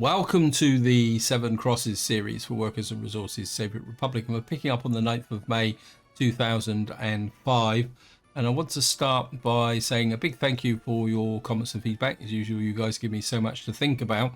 Welcome to the Seven Crosses series for Workers and Resources Soviet Republic, and we're picking up on the 9th of May 2005. And I want to start by saying a big thank you for your comments and feedback. As usual, you guys give me so much to think about.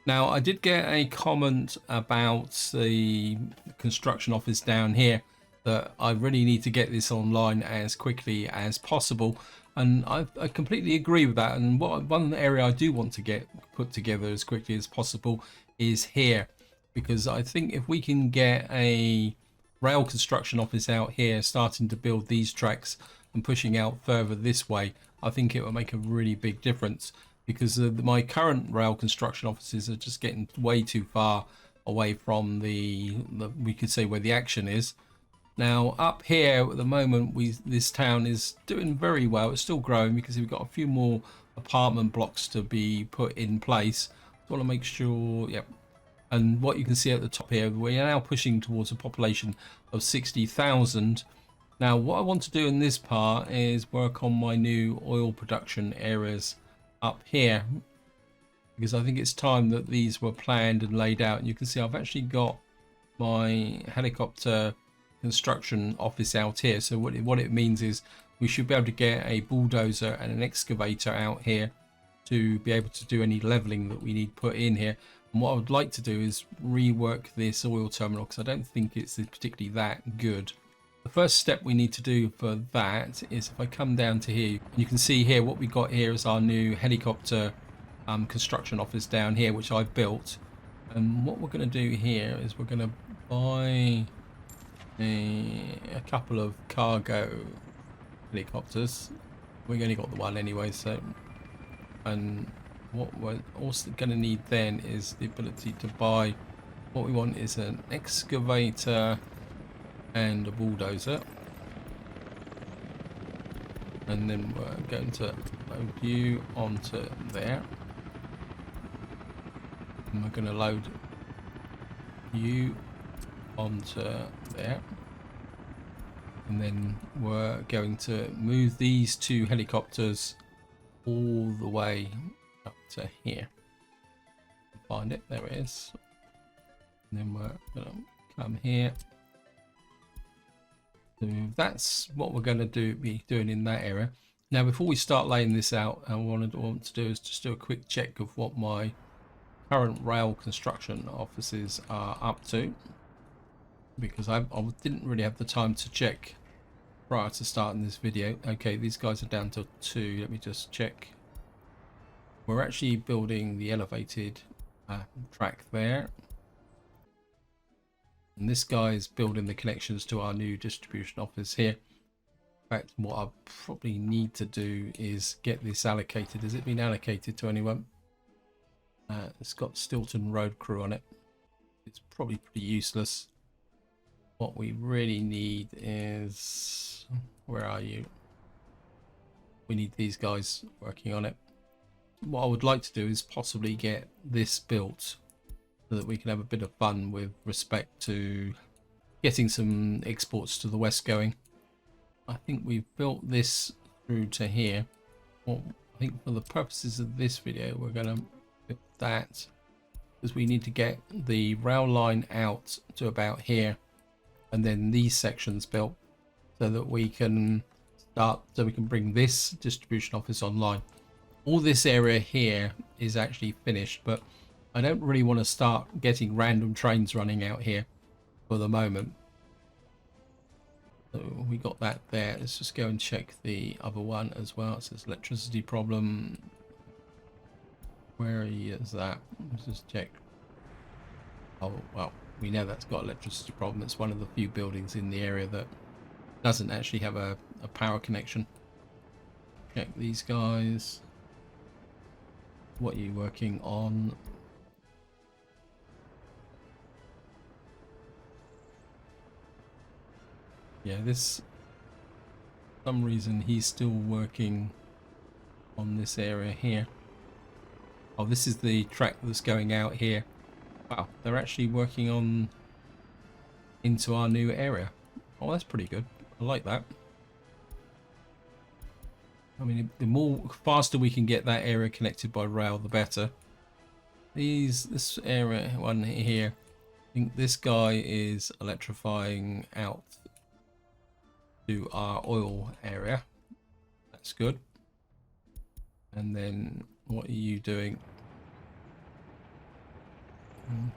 Now, I did get a comment about the construction office down here that I really need to get this online as quickly as possible. And I completely agree with that. And one area I do want to get put together as quickly as possible is here, because I think if we can get a rail construction office out here starting to build these tracks and pushing out further this way, I think it will make a really big difference, because my current rail construction offices are just getting way too far away from the we could say where the action is. Now up here at the moment, this town is doing very well. It's still growing because we've got a few more apartment blocks to be put in place. I want to make sure, yep. And what you can see at the top here, we are now pushing towards a population of 60,000. Now what I want to do in this part is work on my new oil production areas up here, because I think it's time that these were planned and laid out. And you can see I've actually got my helicopter construction office out here. So what it means is we should be able to get a bulldozer and an excavator out here to be able to do any leveling that we need put in here. And what I would like to do is rework this oil terminal, because I don't think it's particularly that good. The first step we need to do for that is, if I come down to here, you can see here what we got here is our new helicopter construction office down here, which I've built. And what we're going to do here is we're going to buy a couple of cargo helicopters. We've only got the one anyway, so. And what we're also going to need then is the ability to buy, what we want is an excavator and a bulldozer. And then we're going to load you onto there, and we're going to load you onto there, and then we're going to move these two helicopters all the way up to here. Find it, there it is. And then we're going to come here. So that's what we're going to be doing in that area. Now before we start laying this out, what I want to do is just do a quick check of what my current rail construction offices are up to, because I didn't really have the time to check prior to starting this video. Okay, these guys are down to 2. Let me just check. We're actually building the elevated track there, and this guy is building the connections to our new distribution office here. In fact, what I probably need to do is get this allocated. Has it been allocated to anyone? It's got Stilton Road Crew on it. It's probably pretty useless. What we really need is, where are you? We need these guys working on it. What I would like to do is possibly get this built so that we can have a bit of fun with respect to getting some exports to the west going. I think we've built this through to here. Well, I think for the purposes of this video, we're going to build that, because we need to get the rail line out to about here, and then these sections built so that we can bring this distribution office online. All this area here is actually finished, but I don't really want to start getting random trains running out here for the moment. So we got that there. Let's just go and check the other one as well. It says electricity problem. Where is that? Let's just check. Oh, well, we know that's got electricity problem. It's one of the few buildings in the area that doesn't actually have a power connection. Check these guys. What are you working on? Yeah, this, for some reason he's still working on this area here. Oh, this is the track that's going out here. Wow, they're actually working on into our new area. Oh, that's pretty good. I like that. I mean, the more faster we can get that area connected by rail, the better. this area one here, I think this guy is electrifying out to our oil area. That's good. And then what are you doing?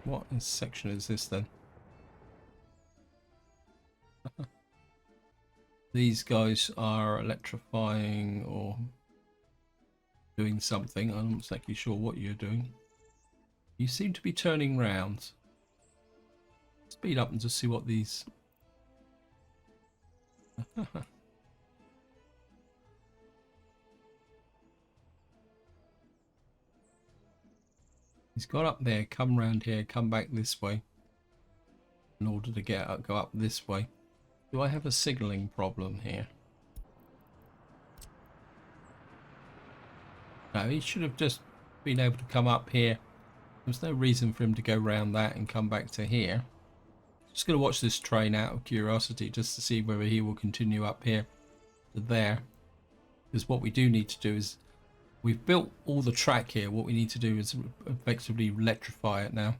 What section is this then? These guys are electrifying or doing something. I'm not exactly sure what you're doing. You seem to be turning round. Speed up and just see what these... He's got up there, come round here, come back this way in order to go up this way. Do I have a signalling problem here? No, he should have just been able to come up here. There's no reason for him to go round that and come back to here. Just going to watch this train out of curiosity just to see whether he will continue up here to there. Because what we do need to do is, we've built all the track here. What we need to do is effectively electrify it now.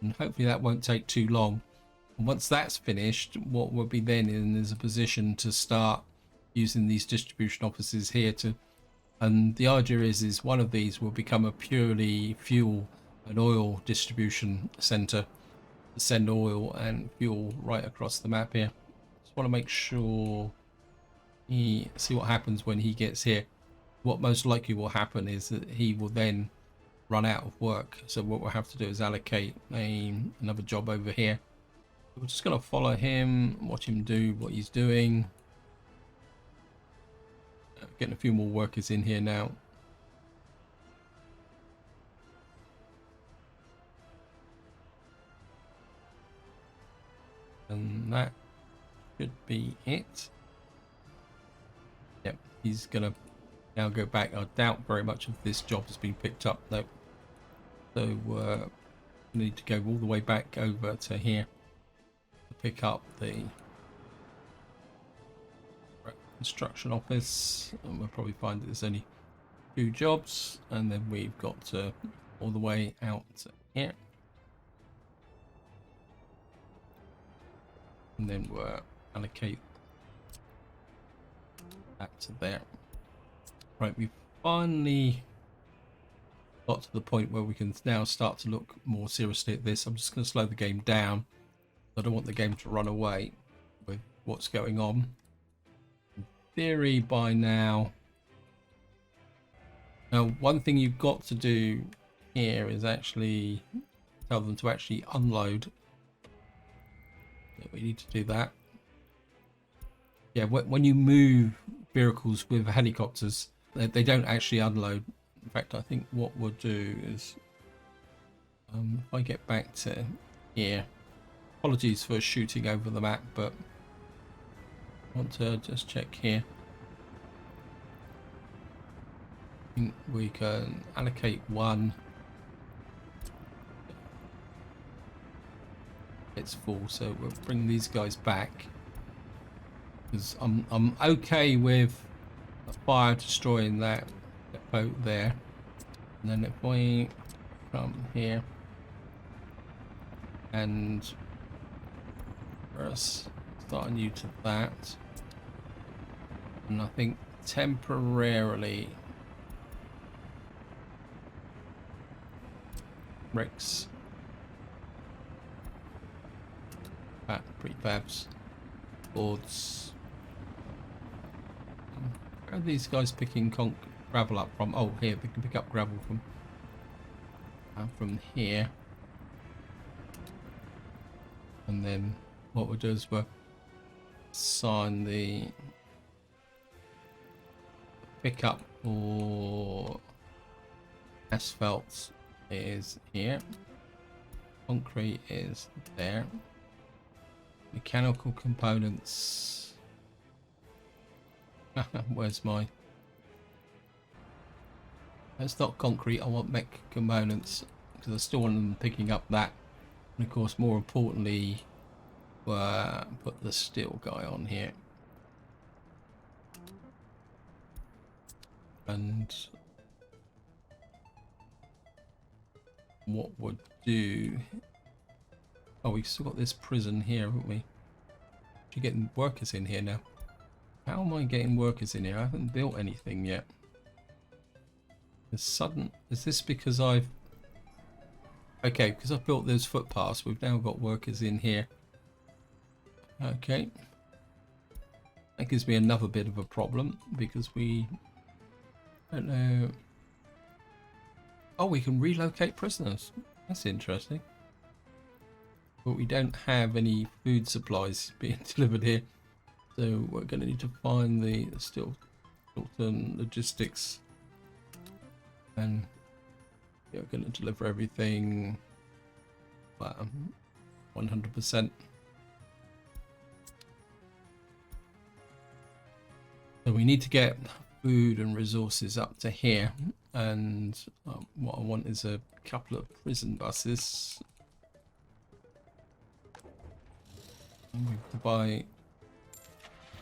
And hopefully that won't take too long. And once that's finished, what we'll be then in is a position to start using these distribution offices here to... And the idea is one of these will become a purely fuel and oil distribution center to send oil and fuel right across the map here. Just want to make sure see what happens when he gets here. What most likely will happen is that he will then run out of work. So what we'll have to do is allocate another job over here. We're just going to follow him, watch him do what he's doing. Getting a few more workers in here now. And that should be it. Yep, he's going to now go back. I doubt very much of this job has been picked up though. So we need to go all the way back over to here to pick up the construction office, and we'll probably find that there's only 2 jobs, and then we've got all the way out to here, and then we'll allocate that to there. Right, we've finally got to the point where we can now start to look more seriously at this. I'm just going to slow the game down. I don't want the game to run away with what's going on. Theory by now. Now, one thing you've got to do here is actually tell them to actually unload. We need to do that. Yeah, when you move vehicles with helicopters, they don't actually unload. In fact, I think what we'll do is, if I get back to here, apologies for shooting over the map, but I want to just check here. I think we can allocate 1. It's full, so we'll bring these guys back. Because I'm okay with a fire destroying that boat there. And then if we come here and first starting you to that, and I think temporarily bricks, prefabs, boards. Where are these guys picking gravel up from? Oh, here they can pick up gravel from here. And then what we'll do is we'll assign the pickup for asphalt is here. Concrete is there. Mechanical components. Where's my... It's not concrete, I want mech components, because I still want them picking up that. And of course, more importantly, put the steel guy on here. And what would do. Oh, we've still got this prison here, haven't we? You're getting workers in here now. How am I getting workers in here? I haven't built anything yet. Is this because I've... Okay, because I've built those footpaths, we've now got workers in here. Okay. That gives me another bit of a problem, because we don't know... Oh, we can relocate prisoners. That's interesting. But we don't have any food supplies being delivered here. So we're going to need to find the Stilton logistics. And we're going to deliver everything 100%. So we need to get food and resources up to here. And what I want is a couple of prison buses. And we have to buy...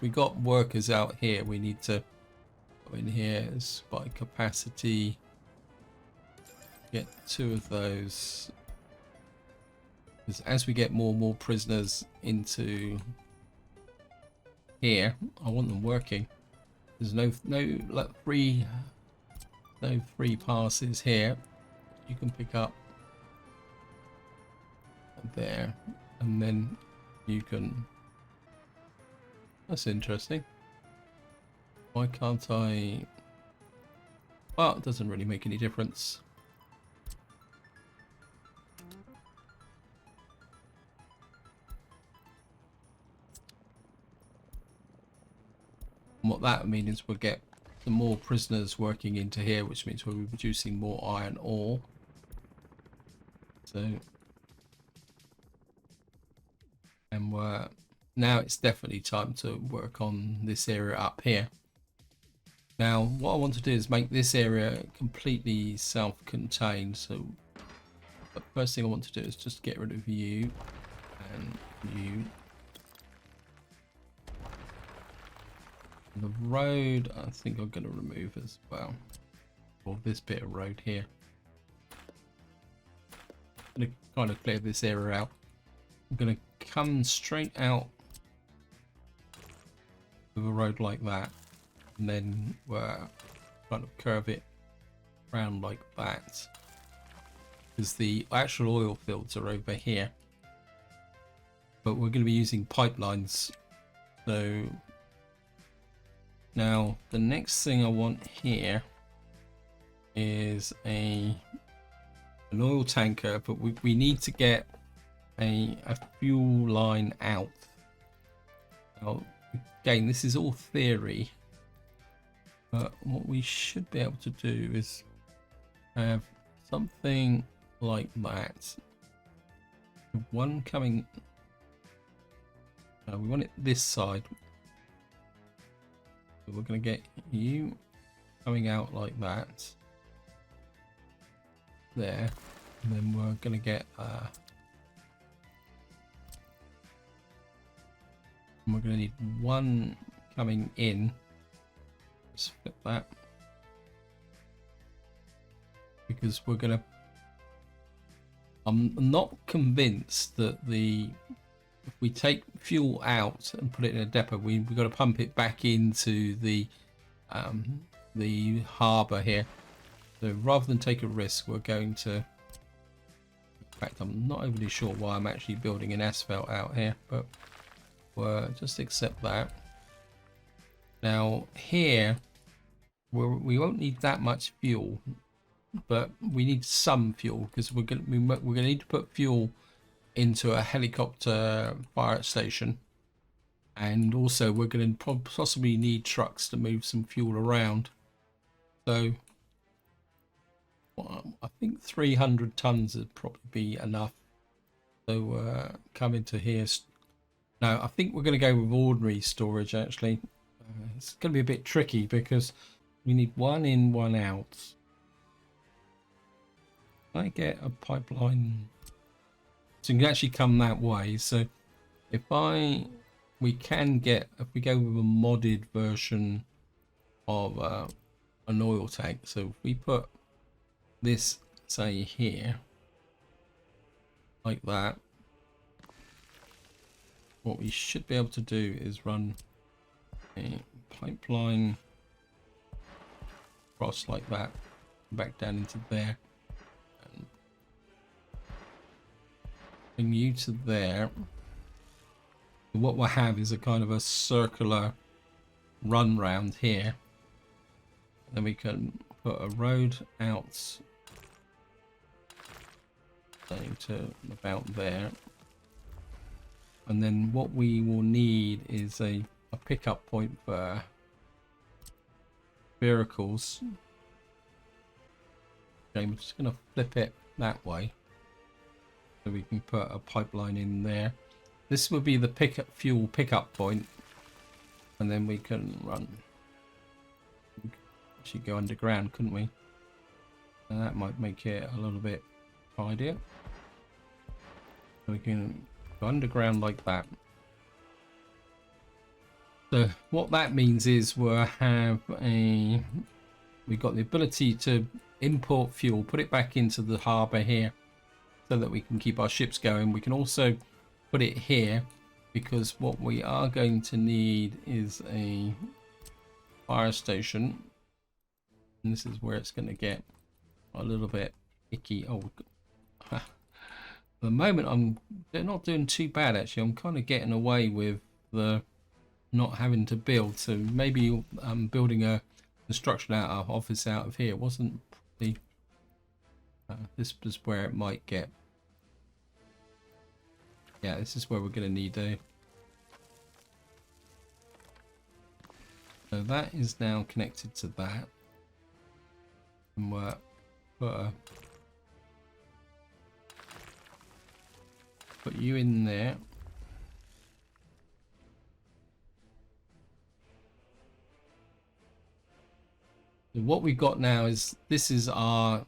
We got workers out here. We need to go in here as by capacity. Get 2 of those. Because as we get more and more prisoners into here, I want them working. There's no free passes here. You can pick up there, and then you can... That's interesting. Why can't I... Well, it doesn't really make any difference. And what that means is we'll get some more prisoners working into here, which means we'll be producing more iron ore. So... And now it's definitely time to work on this area up here. Now what I want to do is make this area completely self-contained. So the first thing I want to do is just get rid of you and you. The road I think I'm going to remove as well. Or this bit of road here. I'm going to kind of clear this area out. I'm going to come straight out with a road like that, and then we're kind of curve it around like that, because the actual oil fields are over here, but we're going to be using pipelines. So now the next thing I want here is an oil tanker, but we need to get a fuel line out. Now, again, this is all theory, but what we should be able to do is have something like that. One coming... No, we want it this side. So we're going to get you coming out like that. There. And then we're going to get... we're going to need one coming in. Let's flip that. Because we're going to... I'm not convinced that if we take fuel out and put it in a depot, we've got to pump it back into the harbour here. So rather than take a risk, we're going to... In fact, I'm not overly sure why I'm actually building an asphalt out here, but... just accept that. Now here we won't need that much fuel, but we need some fuel because we're gonna need to put fuel into a helicopter fire station, and also we're going to possibly need trucks to move some fuel around. So I think 300 tons would probably be enough. So come into here. Now, I think we're going to go with ordinary storage, actually. It's going to be a bit tricky because we need one in, one out. I get a pipeline. So you can actually come that way. So if we can get, if we go with a modded version of an oil tank. So if we put this, say, here. like that, what we should be able to do is run a pipeline across like that, back down into there, and bring you to there. And what we'll have is a kind of a circular run round here. And then we can put a road out to about there. And then what we will need is a pickup point for vehicles. Okay, we're just going to flip it that way so we can put a pipeline in there. This will be the fuel pickup point, and then we can run. We could actually go underground, couldn't we? And that might make it a little bit tidier. So we can go underground like that. So what that means is we've got the ability to import fuel, put it back into the harbour here so that we can keep our ships going. We can also put it here because what we are going to need is a fire station, and this is where it's going to get a little bit icky. Oh, at the moment they're not doing too bad actually. I'm kind of getting away with the not having to build, so maybe building a construction office out of here wasn't the this is where it might get. Yeah, this is where we're going to need a. So that is now connected to that, and we'll put you in there. So what we've got now is this is our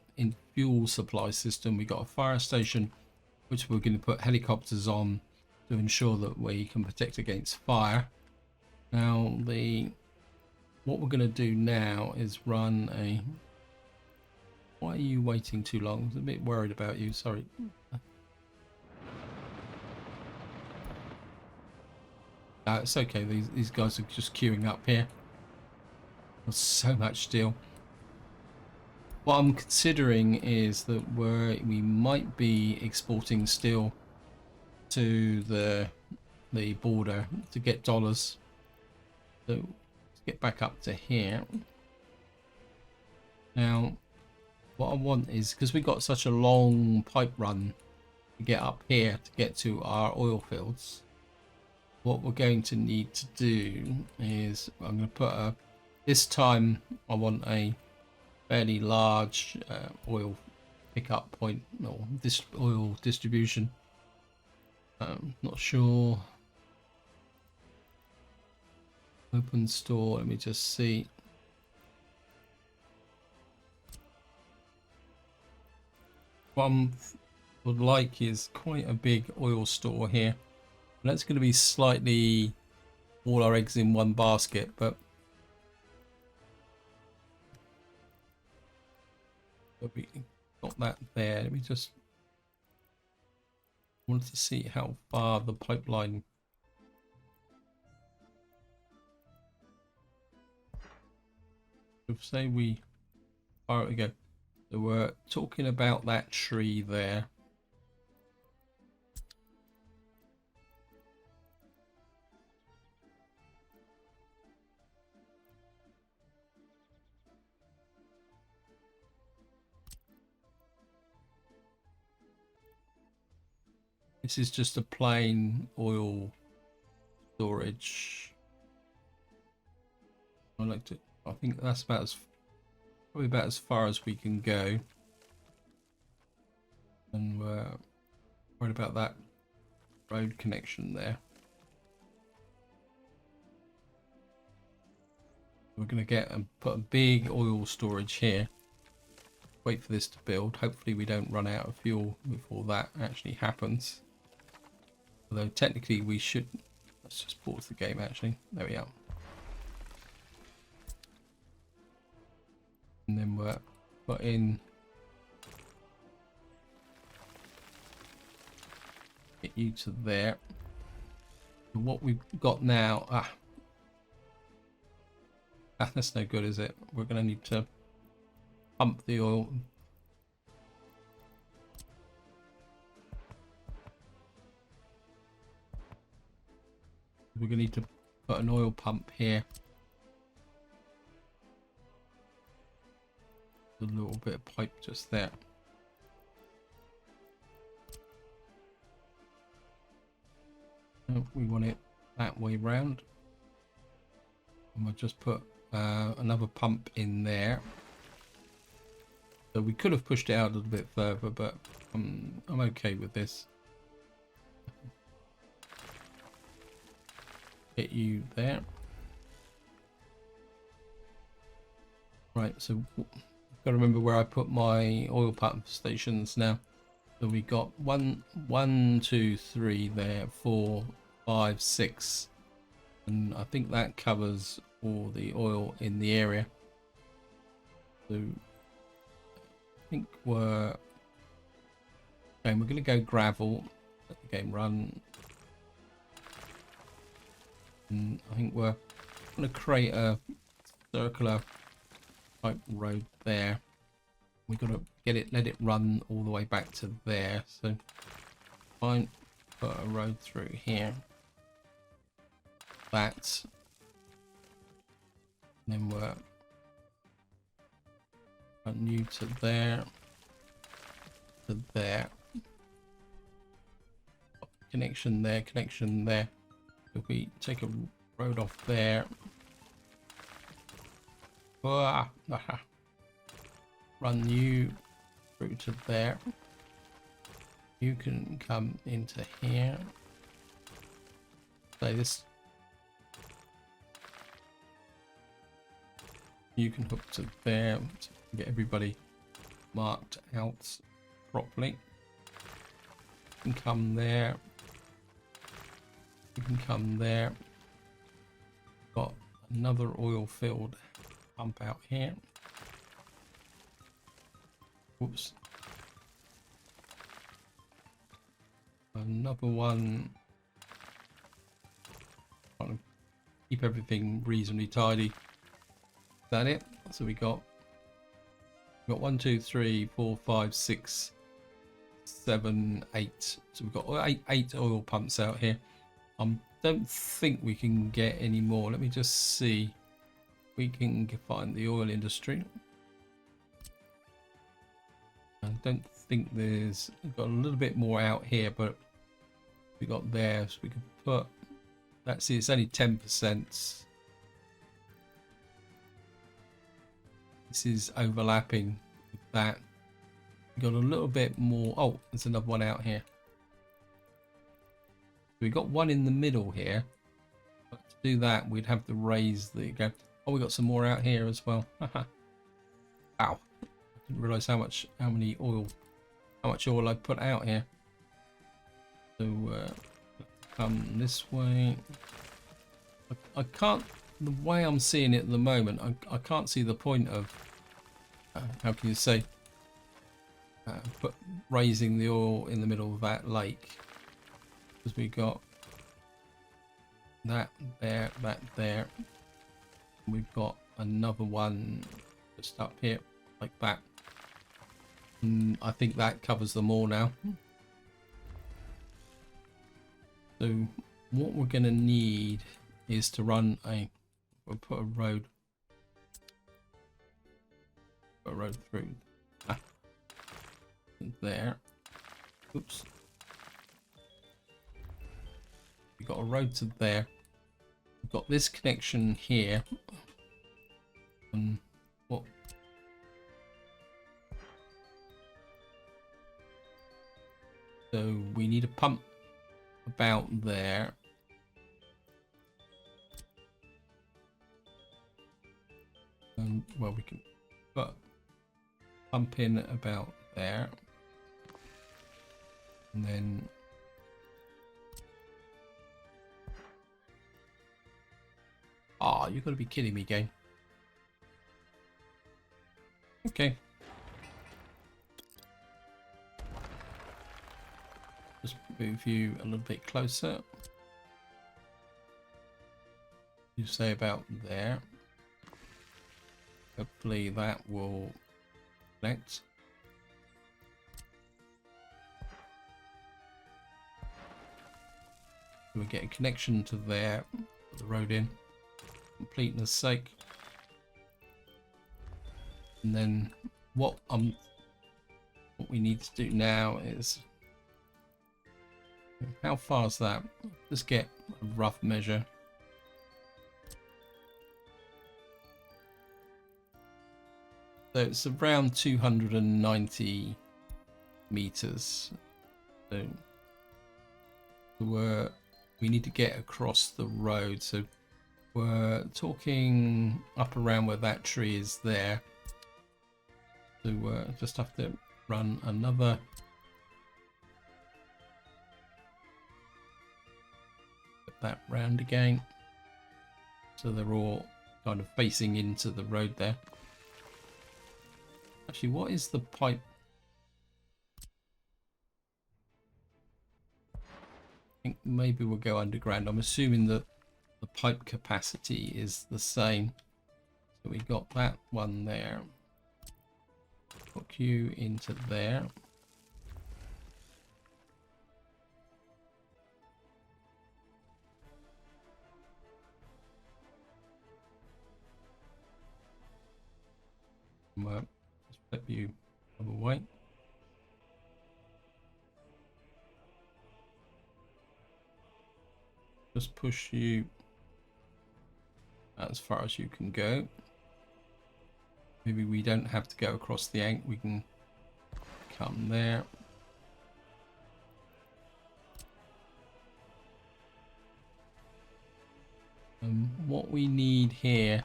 fuel supply system. We've got a fire station, which we're going to put helicopters on to ensure that we can protect against fire. Now what we're going to do now is run a. Why are you waiting too long? I was a bit worried about you. Sorry. It's okay. These guys are just queuing up here. There's so much steel. What I'm considering is that we might be exporting steel to the border to get dollars. So let's get back up to here. Now, what I want is, because we've got such a long pipe run to get up here to get to our oil fields, what we're going to need to do is I'm going to put this time I want a fairly large oil pickup point or this oil distribution. Not sure. Open store, let me just see. What I would like is quite a big oil store here. And that's going to be slightly all our eggs in one basket, but we got that there. Let me just wanted to see how far the pipeline. Say we. All right, we go. So we're talking about that tree there. This is just a plain oil storage. I think that's probably about as far as we can go. And we're worried about that road connection there. We're going to get and put a big oil storage here. Wait for this to build. Hopefully we don't run out of fuel before that actually happens. Although technically we should. Let's just pause the game actually. There we are. And then we're put in Get you to there. And what we've got now, that's no good, is it? We're going to need to pump the oil. We're going to need to put an oil pump here. A little bit of pipe just there. We want it that way round. And we'll just put another pump in there. So we could have pushed it out a little bit further, but I'm okay with this. Get you there. Right, so I've got to remember where I put my oil pump stations now. So we got one, two, three there, 4, 5, 6, and I think that covers all the oil in the area. So I think we're going to go gravel. Let the game run. And I think we're going to create a circular type road there. We've got to let it run all the way back to there. So fine, put a road through here. That. And then we're new to there. To there. Connection there, connection there. If we take a road off there. Run you through to there. You can come into here. So this, you can hook to there to get everybody marked out properly. You can come there. You can come there. Got another oil filled pump out here. Whoops. Another one. Trying to keep everything reasonably tidy. Is that it? So we got 1, 2, 3, 4, 5, 6, 7, 8. So we've got eight oil pumps out here. Don't think we can get any more. Let me just see. We can find the oil industry. I don't think there's, we've got a little bit more out here, but we got there, so we can put, that's it, it's only 10%. This is overlapping with that. We got a little bit more. Oh, there's another one out here. We got one in the middle here. But to do that, we'd have to raise the go. Oh, we got some more out here as well. Wow. I didn't realize how much oil I put out here. So come this way. I can't, the way I'm seeing it at the moment, I can't see the point of how can you say raising the oil in the middle of that lake, because we got that there, that there. We've got another one just up here like that. And I think that covers them all now. So what we're going to need is to run we'll put a road through there. Oops. We've got a road to there. We've got this connection here. And what? So we need a pump about there. And well, we can put pump in about there. And then you've got to be kidding me, game. Okay. Just move you a little bit closer. You say about there. Hopefully that will connect. We get a connection to there. Put the road in. Completeness sake. And then what we need to do now is, how far is that? Just get a rough measure. So it's around 290 meters. So we need to get across the road. So we're talking up around where that tree is there. So just have to run another. Put that round again. So they're all kind of facing into the road there. Actually, what is the pipe? I think maybe we'll go underground. I'm assuming that the pipe capacity is the same. So we got that one there. Hook you into there. Just flip you other way. Just push you as far as you can go. Maybe we don't have to go across the ank, we can come there. What we need here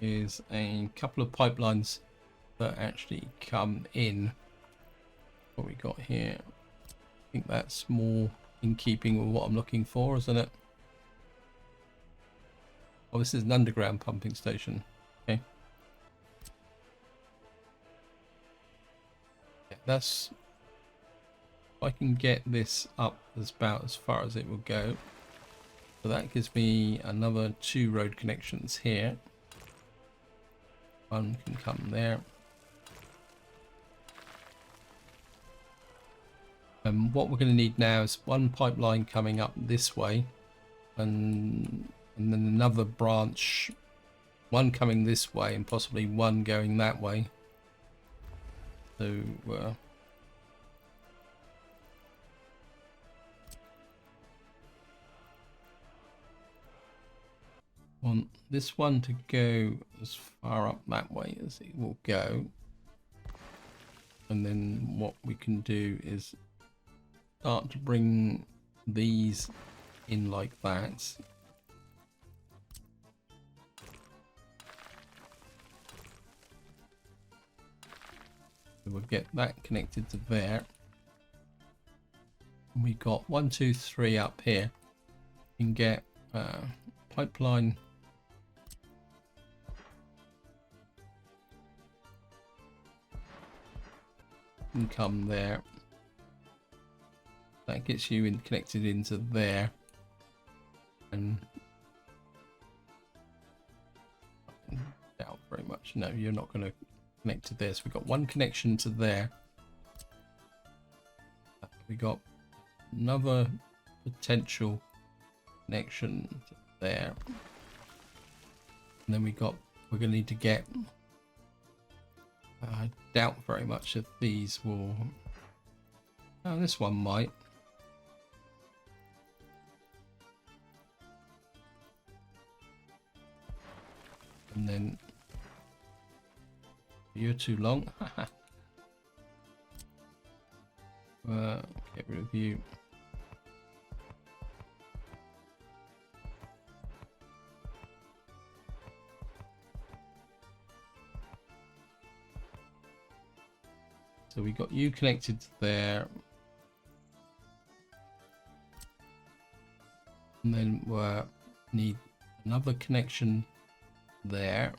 is a couple of pipelines that actually come in. What we got here, I think that's more in keeping with what I'm looking for, isn't it? Oh, this is an underground pumping station. Okay. Yeah, that's, if I can get this up about as far as it will go. So that gives me another 2 road connections here. One can come there. What we're going to need now is one pipeline coming up this way, and then another branch, one coming this way and possibly one going that way. So want this one to go as far up that way as it will go, and then what we can do is start to bring these in like that. So we'll get that connected to there. And we got 1, 2, 3 up here. You can get pipeline and come there. That gets you in, connected into there, and I doubt very much. No, you're not going to connect to this. We've got one connection to there. We got another potential connection to there, and then we're going to need to get. I doubt very much if these will. Oh, this one might. And then you're too long. Get rid of you. So we got you connected to there. And then we need another connection there.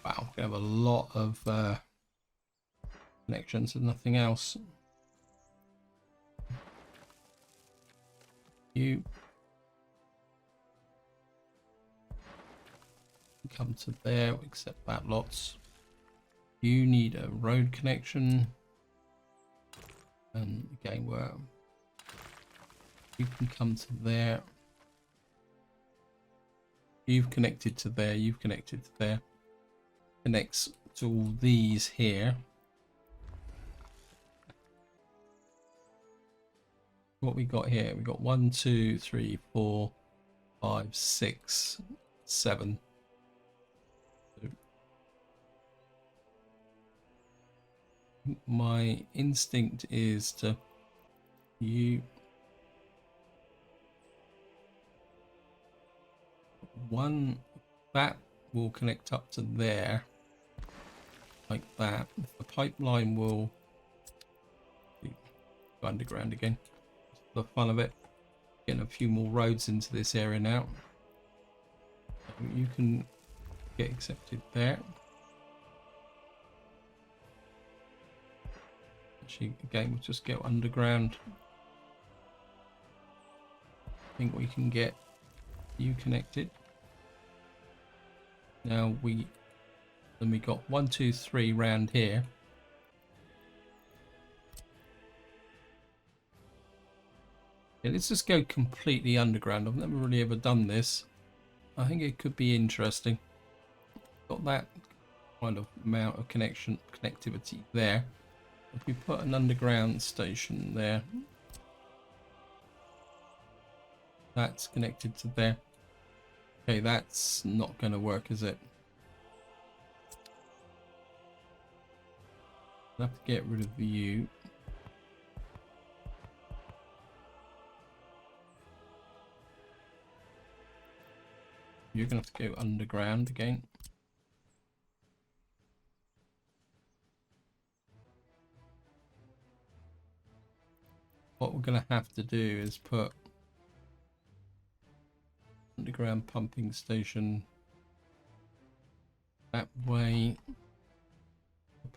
Wow, we have a lot of connections and nothing else. You come to there, accept that lots. You need a road connection. And again, where you can come to there. You've connected to there, you've connected to there. Connects to all these here. What we got here? We got 1, 2, 3, 4, 5, 6, 7. My instinct is to you one that will connect up to there like that. The pipeline will go underground again. Just for the fun of it, getting a few more roads into this area now. You can get accepted there. Actually, again, we'll just go underground. I think we can get you connected. Now we got 1, 2, 3 round here. Yeah, let's just go completely underground. I've never really ever done this. I think it could be interesting. Got that kind of amount of connectivity there. If we put an underground station there, that's connected to there. Okay, that's not going to work, is it? I have to get rid of you. You're going to have to go underground again. What we're going to have to do is put underground pumping station that way.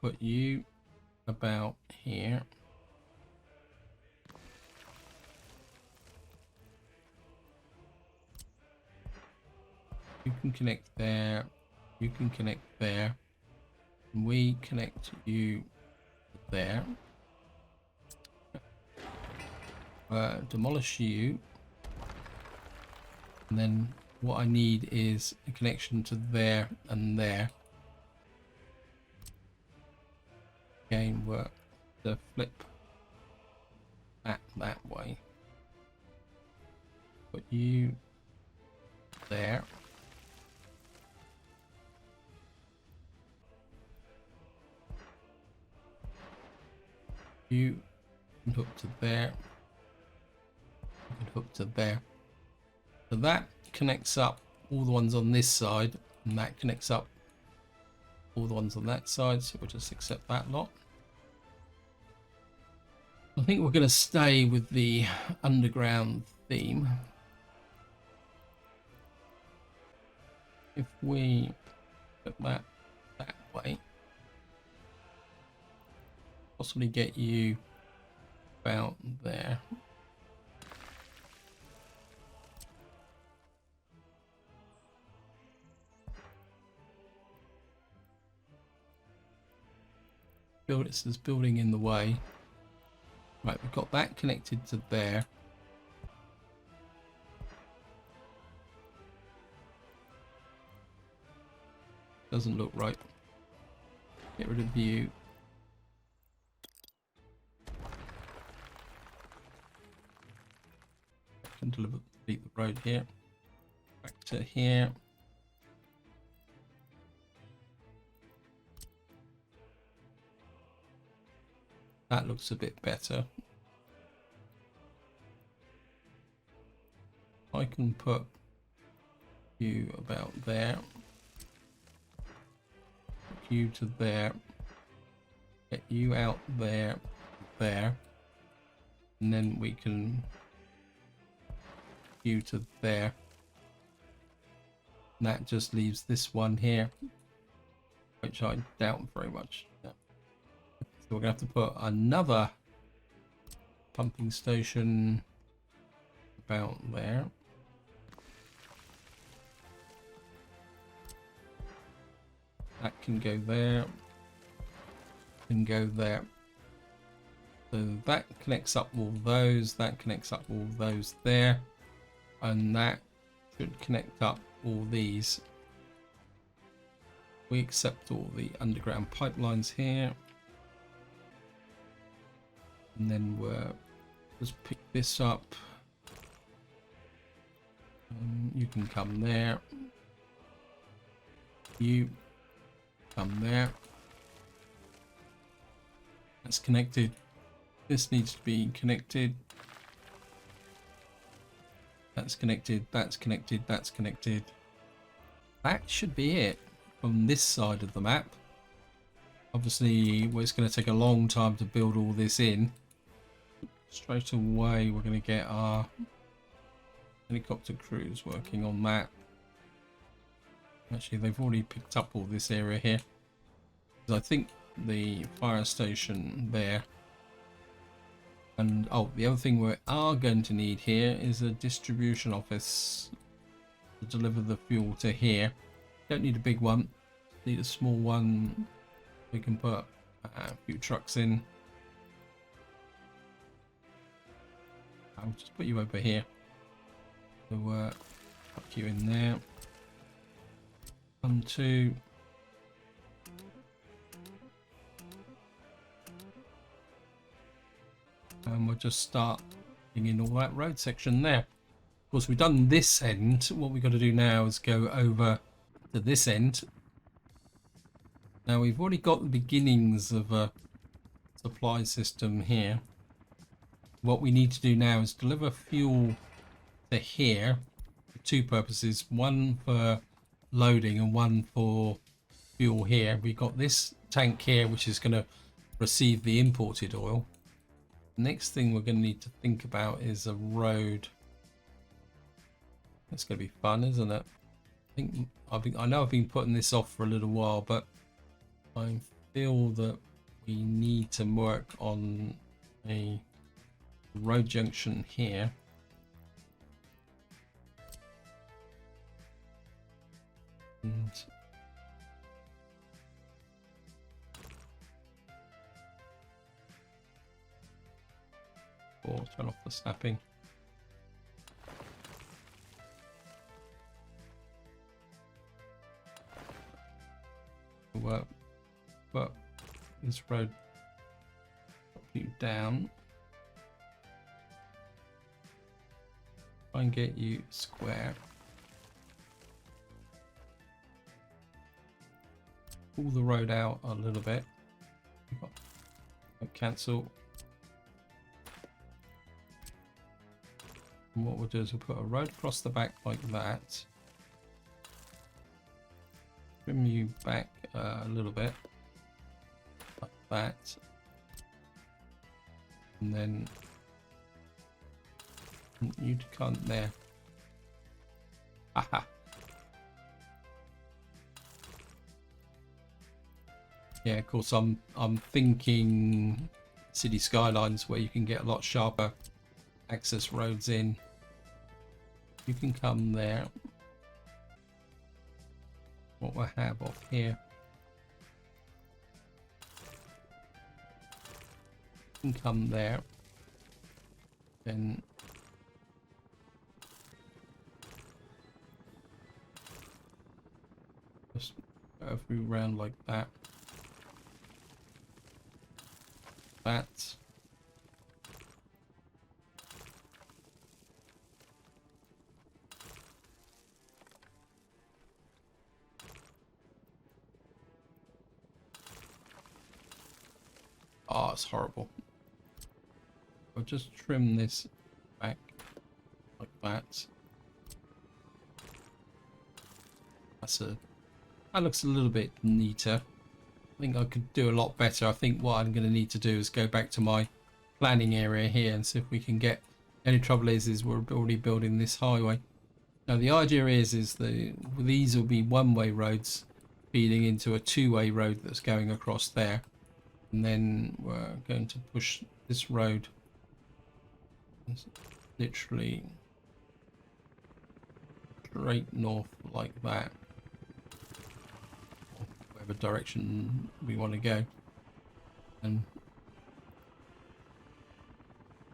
Put you about here. You can connect there. You can connect there. And we connect you there. Demolish you, and then what I need is a connection to there and there. Again, work to flip that way. Put you there. You can hook to there. You can hook to there. So that connects up all the ones on this side, and that connects up all the ones on that side. So we'll just accept that lot. I think we're going to stay with the underground theme. If we put that way, possibly get you about there. This building in the way. Right, we've got that connected to there. Doesn't look right. Get rid of you. Can delete the road here. Back to here. That looks a bit better. I can put you about there. Put you to there. Get you out there. There. And then we can you to there. And that just leaves this one here, which I doubt very much. Yeah. So we're going to have to put another pumping station about there. That can go there. Can go there. So that connects up all those. That connects up all those there. And that should connect up all these. We accept all the underground pipelines here. And then we'll just pick this up. You can come there. You come there. That's connected. This needs to be connected. That's connected. That's connected. That's connected. That should be it from this side of the map. Obviously, well, it's going to take a long time to build all this in. Straight away, we're going to get our helicopter crews working on that. Actually, they've already picked up all this area here. I think the fire station there. And oh, the other thing we are going to need here is a distribution office to deliver the fuel to here. Don't need a big one, need a small one. We can put a few trucks in. I'll just put you over here. So put you in there. 1, 2. And we'll just start in all that road section there. Of course, we've done this end. What we've got to do now is go over to this end. Now we've already got the beginnings of a supply system here. What we need to do now is deliver fuel to here for two purposes. One for loading and one for fuel here. We've got this tank here which is going to receive the imported oil. Next thing we're going to need to think about is a road. That's going to be fun, isn't it? I know I've been putting this off for a little while, but I feel that we need to work on a road junction here. And or turn off the snapping. Work, but this road you down. Try and get you square. Pull the road out a little bit. Cancel. And what we'll do is we'll put a road across the back like that. Trim you back a little bit like that, and then you can't there. Aha. Yeah, of course I'm thinking city skylines where you can get a lot sharper access roads in. You can come there. What we have off here. You can come there. Then just go through round like that. That. Oh, it's horrible. I'll just trim this back like that. That looks a little bit neater. I think I could do a lot better. I think what I'm going to need to do is go back to my planning area here and see if we can get. The only trouble is we're already building this highway. Now the idea is these will be one-way roads feeding into a two-way road that's going across there. And then we're going to push this road literally straight north like that, or whatever direction we want to go, and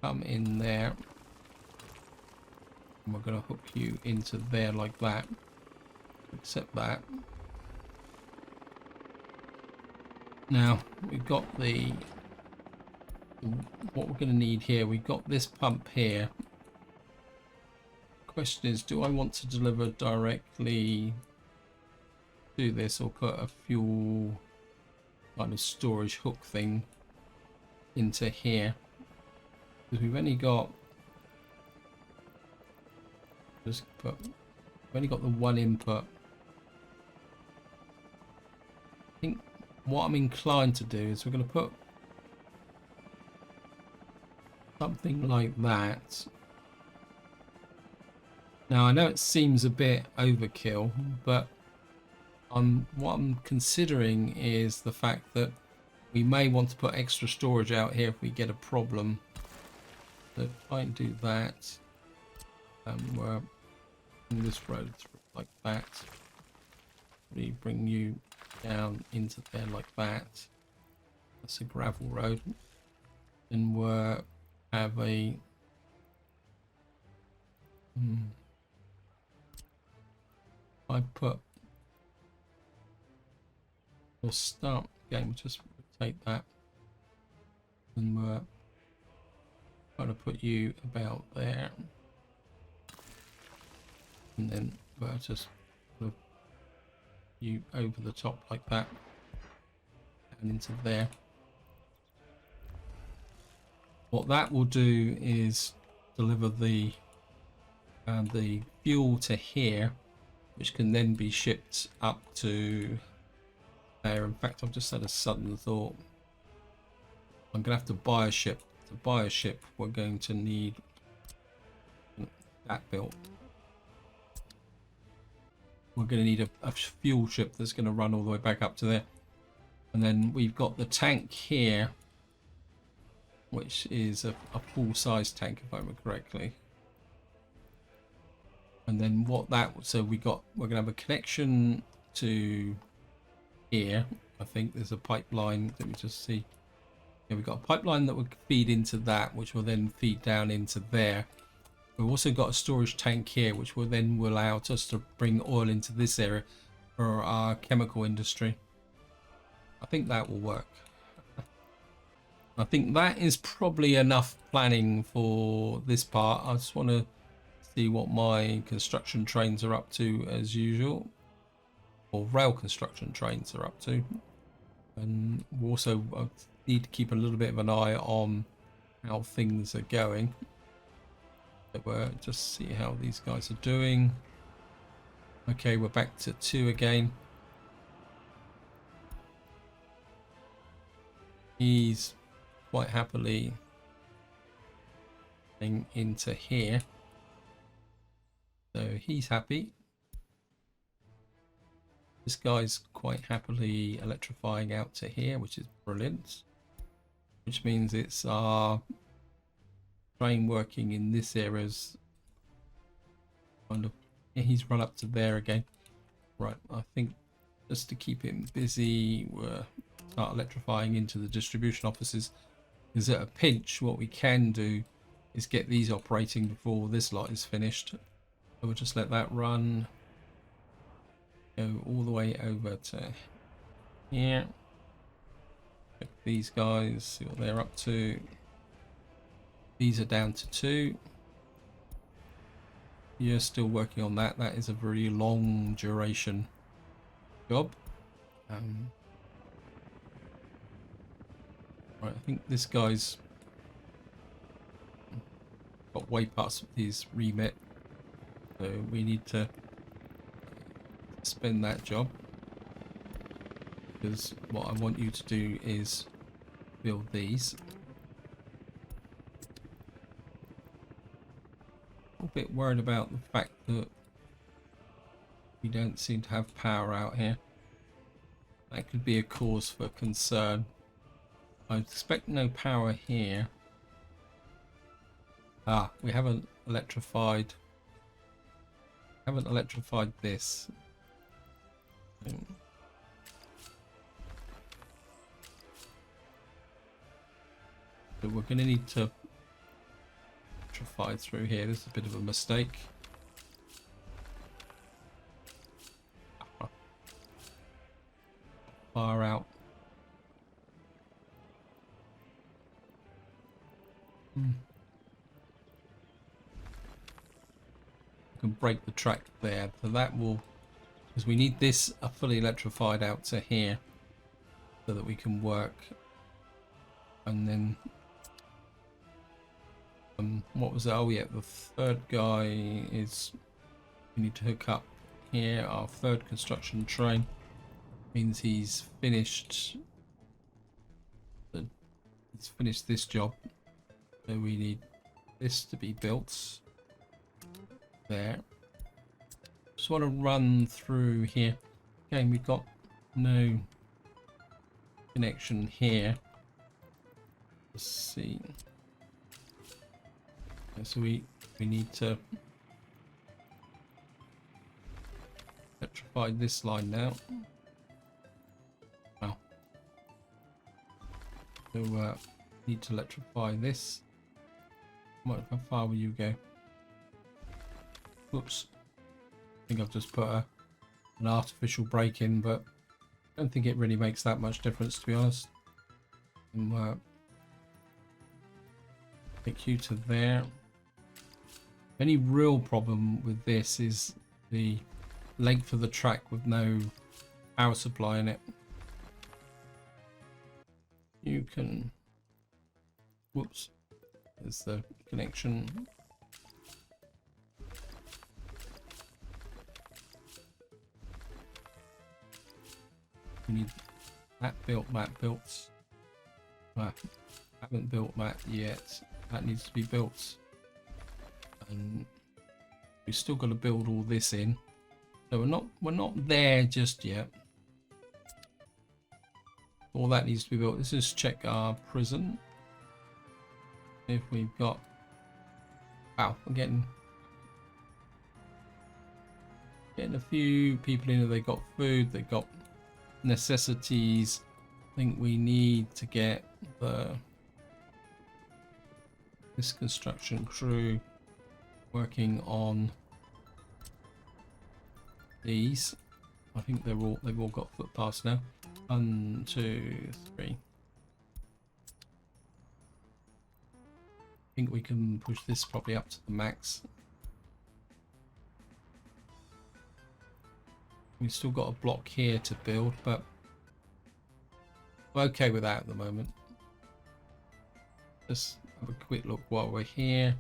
come in there, and we're going to hook you into there like that. Accept that. Now we've got what we're going to need here. We've got this pump here. Question is, do I want to deliver directly to this, or put a fuel kind of storage hook thing into here? Because we've only got the one input. I think what I'm inclined to do is we're going to put something like that. Now I know it seems a bit overkill, but what I'm considering is the fact that we may want to put extra storage out here if we get a problem. So try and do that. We're in this road like that. We bring you down into there like that. That's a gravel road, and we'll have a we'll start again. We'll just rotate that, and we're going to put you about there, and then we'll just put you over the top like that and into there. What that will do is deliver the fuel to here, which can then be shipped up to there. In fact, I've just had a sudden thought. I'm gonna have to buy a ship. To buy a ship, we're going to need that built. We're going to need a fuel ship that's going to run all the way back up to there. And then we've got the tank here, which is a full-size tank, if I remember correctly. And then so we're going to have a connection to here. I think there's a pipeline. Let me just see. Yeah, we've got a pipeline that would feed into that, which will then feed down into there. We've also got a storage tank here, which will then allow us to bring oil into this area for our chemical industry. I think that will work. I think that is probably enough planning for this part. I just want to see what my construction trains are up to as usual, or rail construction trains are up to. And we also need to keep a little bit of an eye on how things are going. We'll just see how these guys are doing. Okay, we're back to 2 again. He's quite happily going into here, so he's happy. This guy's quite happily electrifying out to here, which is brilliant, which means it's our train working in this area's kind of, yeah, he's run up to there again. Right, I think just to keep him busy, we'll start electrifying into the distribution offices, because at a pinch what we can do is get these operating before this lot is finished. So we'll just let that run, go all the way over to here. Check these guys, see what they're up to. These are down to 2. You're still working on that. That is a very long duration job. Right, I think this guy's got way past his remit, so we need to spend that job, because what I want you to do is build these. A bit worried about the fact that we don't seem to have power out here. That could be a cause for concern. I expect no power here. We haven't electrified Haven't electrified this. So we're going to need to electrify through here. This is a bit of a mistake. Far out. Can break the track there, so that will, because we need this fully electrified out to here so that we can work. And then what was that? Oh yeah, the third guy is, we need to hook up here. Our third construction train means he's finished this job, so we need this to be built there. Just want to run through here. Okay, we've got no connection here. Let's see. Okay, so we need to electrify this line now. Wow. So need to electrify this. How far will you go? Whoops. I think I've just put an artificial break in, but I don't think it really makes that much difference, to be honest. And take you to there. Any real problem with this is the length of the track with no power supply in it. You can, whoops, there's the connection. We need that built, haven't built that yet. That needs to be built. And we've still got to build all this in. So we're not there just yet. All that needs to be built. Let's just check our prison. If we've got, wow, we're getting a few people in. They got food, they got necessities. I think we need to get this construction crew working on these. I think they've all got footpaths now. 1, 2, 3. I think we can push this probably up to the max. We've still got a block here to build, but we're okay with that at the moment. Just have a quick look while we're here.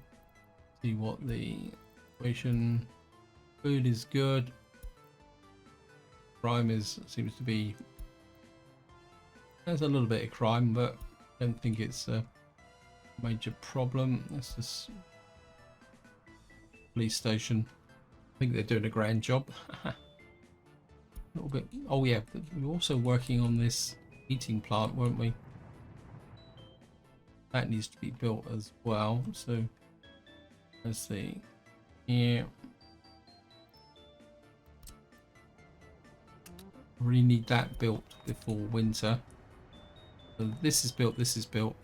See what the situation. Food is good. Crime seems to be. There's a little bit of crime, but I don't think it's a major problem. This is police station. I think they're doing a grand job. A little bit. Oh yeah, we were also working on this heating plant, weren't we? That needs to be built as well. So let's see here. Really need that built before winter. So this is built. This is built.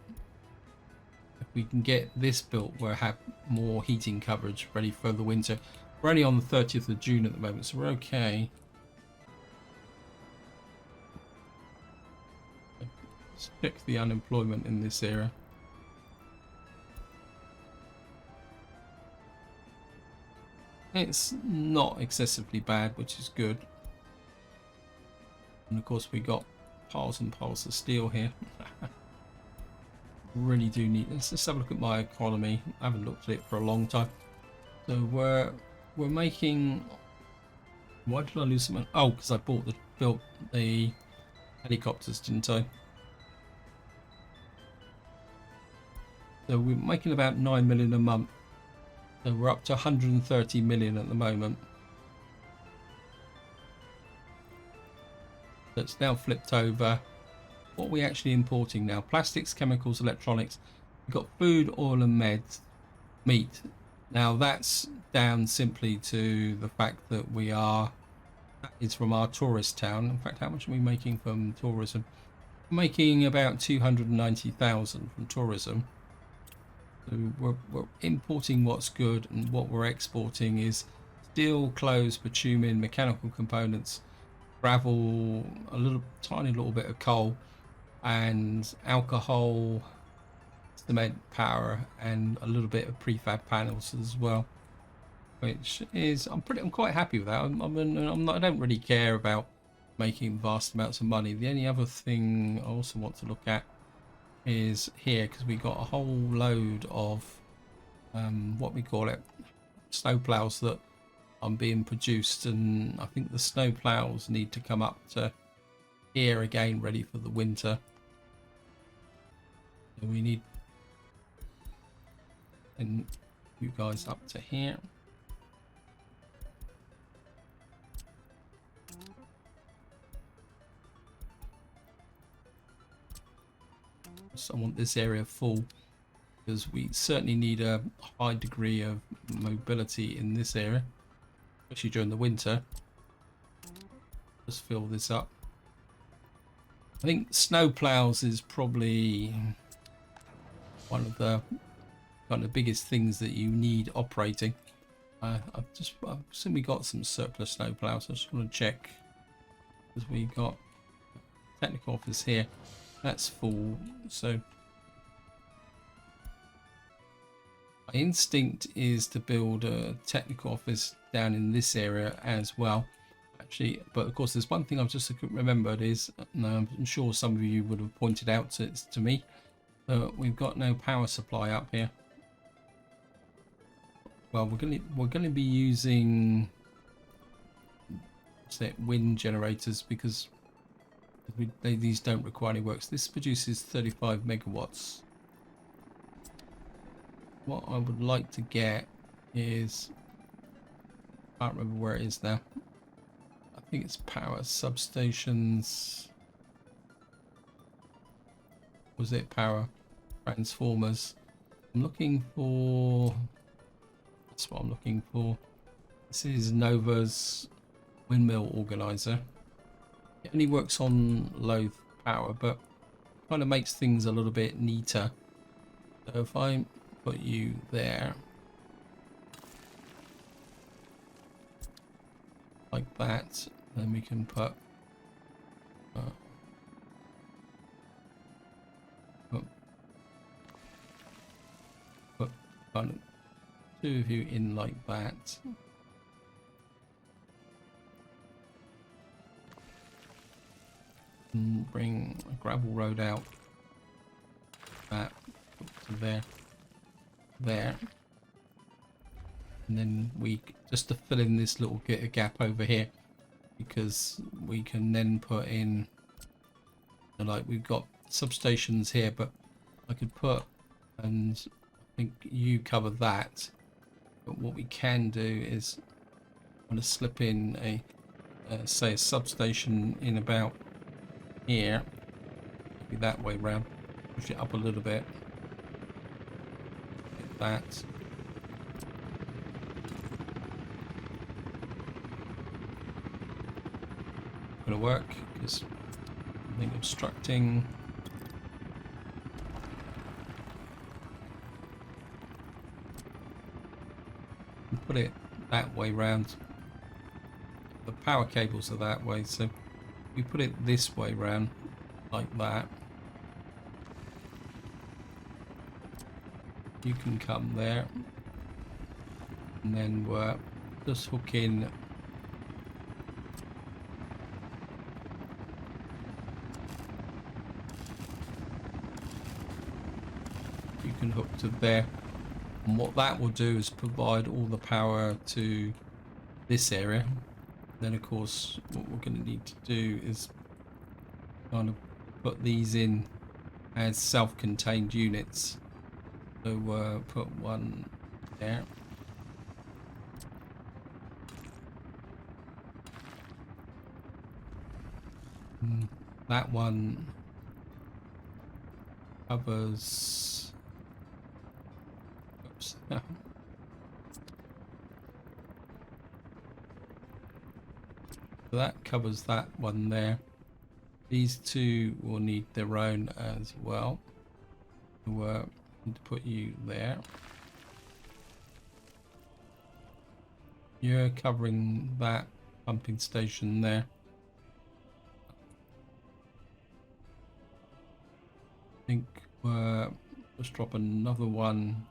If we can get this built, we'll have more heating coverage ready for the winter. We're only on the 30th of June at the moment, so we're okay. Let's check the unemployment in this area. It's not excessively bad, which is good. And of course we got piles and piles of steel here. Really do need. Let's just have a look at my economy. I haven't looked at it for a long time. So we're making. Why did I lose some? Oh, because I built the helicopters, didn't I? So we're making about 9 million a month. So we're up to 130 million at the moment. So it's now flipped over. What are we actually importing now? Plastics, chemicals, electronics. We've got food, oil and meds, meat. Now that's down simply to the fact that that is from our tourist town. In fact, how much are we making from tourism? We're making about 290,000 from tourism. So we're importing what's good, and what we're exporting is steel, clothes, bitumen, mechanical components, gravel, a tiny little bit of coal, and alcohol, cement, power, and a little bit of prefab panels as well. Which is I'm quite happy with that. I don't really care about making vast amounts of money. The only other thing I also want to look at is here, because we got a whole load of what we call it, snow plows that are being produced, and I think the snow plows need to come up to here again, ready for the winter. So we need and you guys up to here. So I want this area full, because we certainly need a high degree of mobility in this area, especially during the winter. Just fill this up. I think snow plows is probably one of the kind of biggest things that you need operating. I've seen we got some surplus snow plows. I just want to check, because we got technical office here. That's full, so my instinct is to build a technical office down in this area as well, actually. But of course, there's one thing I've just remembered is, and I'm sure some of you would have pointed out to me, that we've got no power supply up here. Well, we're gonna be using, say, wind generators, because these don't require any work. So this produces 35 megawatts. What I would like to get is, I can't remember where it is now. I think it's power substations. Was it power transformers? I'm looking for, that's what I'm looking for. This is Nova's windmill organizer. It only works on low power, but kind of makes things a little bit neater. So if I put you there, like that, then we can put kind of two of you in like that. And bring a gravel road out. That to there, and then we just to fill in this little gap over here, because we can then put in, like, we've got substations here, but I could put, and I think you cover that. But what we can do is I'm going to slip in a say a substation in about here, maybe that way round, push it up a little bit, like that. Gonna work, because I think obstructing. Put it that way round. The power cables are that way, so we put it this way round, like that. You can come there, and then we're just hook in. You can hook to there, and what that will do is provide all the power to this area. Then of course what we're going to need to do is kind of put these in as self-contained units. So put one there, and that one covers, oops, So that covers that one there. These two will need their own as well. We'll need to put you there. You're covering that pumping station there. I think let's drop another one.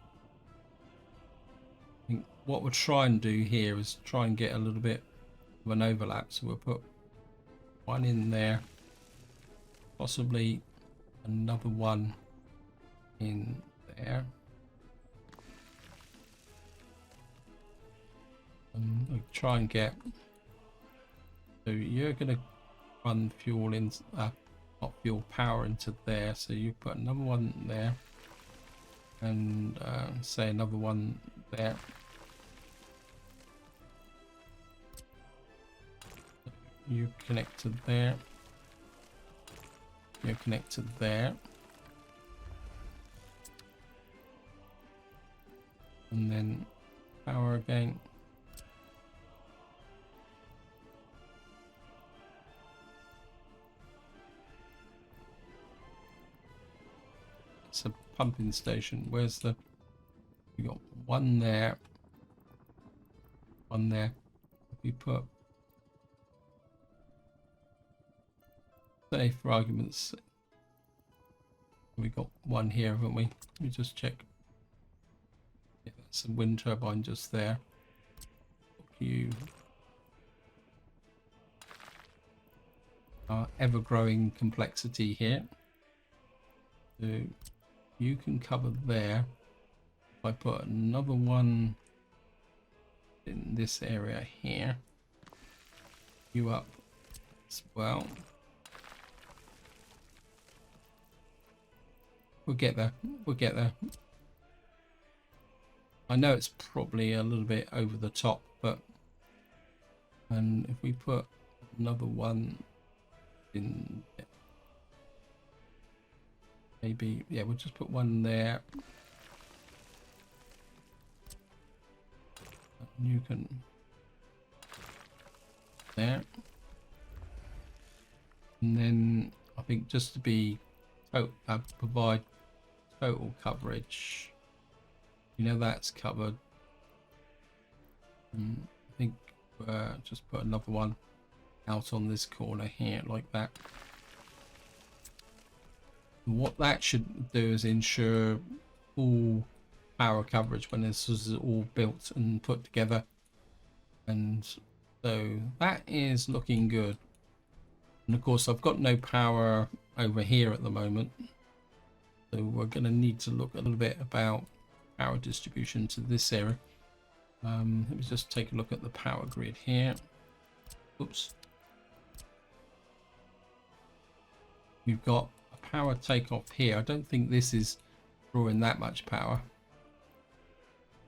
I think what we'll try and do here is try and get a little bit of an overlap. So we'll put one in there, possibly another one in there. And we'll try and get, so you're going to run fuel in, not fuel, power into there. So you put another one there, and say another one there. You connected there. You're connected there. And then power again. It's a pumping station. Where's the... We got one there. One there. We put... Say for argument's sake, we got one here, haven't we? Let me just check. Yeah, that's a wind turbine just there. You are ever-growing complexity here. So you can cover there. If I put another one in this area here, you up as well. We'll get there. We'll get there. I know it's probably a little bit over the top, but and if we put another one in, maybe, yeah, we'll just put one there. And you can there, and then I think just to be provide total coverage. You know that's covered. I think just put another one out on this corner here like that. And what that should do is ensure full power coverage when this is all built and put together. And so that is looking good. And of course I've got no power over here at the moment, so we're going to need to look a little bit about power distribution to this area. Let me just take a look at the power grid here. Oops. We've got a power takeoff here. I don't think this is drawing that much power.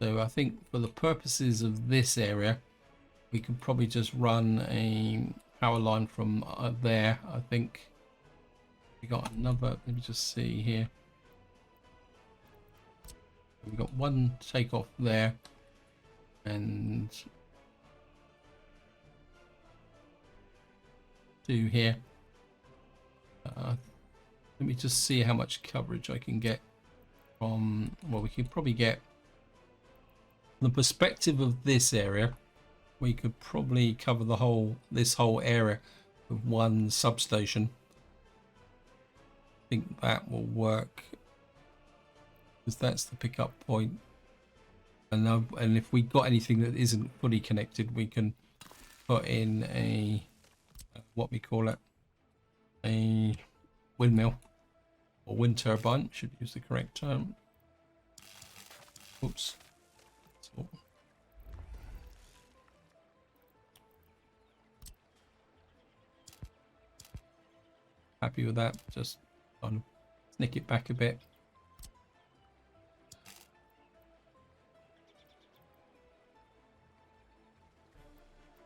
So I think for the purposes of this area, we could probably just run a power line from there. I think we got another, let me just see here. We've got one takeoff there, and two here. Let me just see how much coverage I can get from, well, we could probably get, from the perspective of this area, we could probably cover the whole, this whole area with one substation. I think that will work, because that's the pickup point. And if we got anything that isn't fully connected, we can put in a, what we call it, a windmill or wind turbine, should use the correct term. Oops. So, happy with that, just kind of snick it back a bit.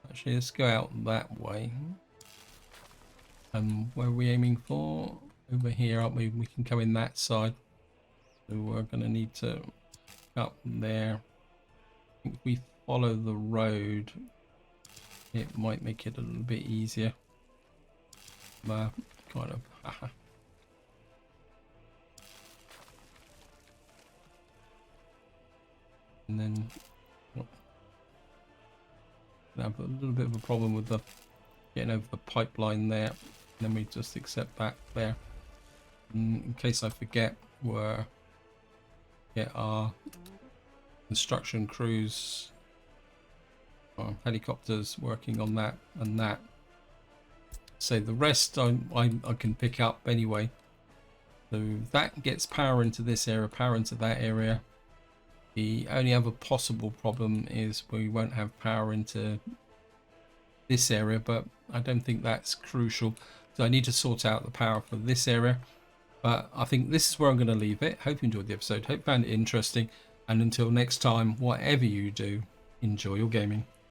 Actually, let's go out that way. Where are we aiming for? Over here, aren't we? We can go in that side. So we're going to need to up there. I think if we follow the road it might make it a little bit easier. Kind of. And then I have a little bit of a problem with the getting over the pipeline there. Let me just accept that there. In case I forget, where get our construction crews, or helicopters working on that and that. So the rest I can pick up anyway. So that gets power into this area, power into that area. The only other possible problem is we won't have power into this area, but I don't think that's crucial. So I need to sort out the power for this area. But I think this is where I'm going to leave it. Hope you enjoyed the episode. Hope you found it interesting. And until next time, whatever you do, enjoy your gaming.